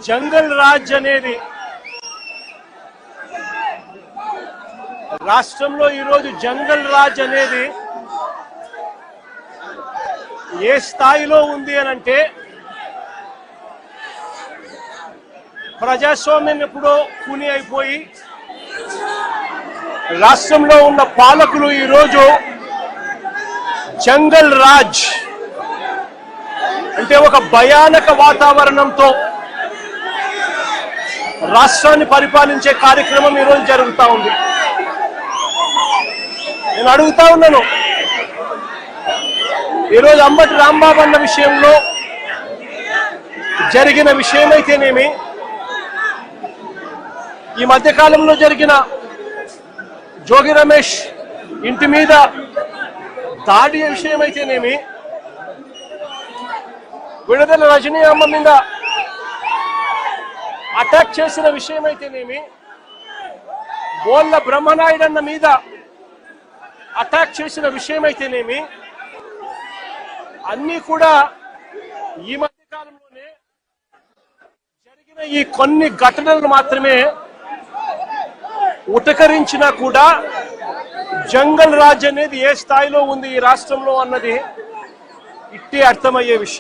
జంగల్ రాజ్ అనేది రాష్ట్రంలో ఈరోజు జంగల్ రాజ్ అనేది ఏ స్థాయిలో ఉంది అని అంటే ప్రజాస్వామ్యం ఎప్పుడో కూని అయిపోయి రాష్ట్రంలో ఉన్న పాలకులు ఈరోజు జంగల్ రాజ్ అంటే ఒక భయానక వాతావరణంతో రాష్ట్రాన్ని పరిపాలించే కార్యక్రమం ఈరోజు జరుగుతూ ఉంది. నేను అడుగుతా ఉన్నాను, ఈరోజు అంబటి రాంబాబు అన్న విషయంలో జరిగిన విషయమైతేనేమి, ఈ మధ్యకాలంలో జరిగిన జోగి రమేష్ ఇంటి మీద దాడి విషయమైతేనేమి, విడుదల రజనీ అమ్మ మీద అటాక్ చేసిన విషయమైతేనేమి, బోళ్ళ బ్రహ్మనాయుడు అన్న మీద అటాక్ చేసిన విషయమైతేనేమి, అన్నీ కూడా ఈ మధ్య కాలంలోనే జరిగిన ఈ కొన్ని ఘటనలు మాత్రమే ఉటకరించినా కూడా జంగల్ రాజ్ అనేది ఏ స్థాయిలో ఉంది ఈ రాష్ట్రంలో అన్నది ఇట్టే అర్థమయ్యే విషయం.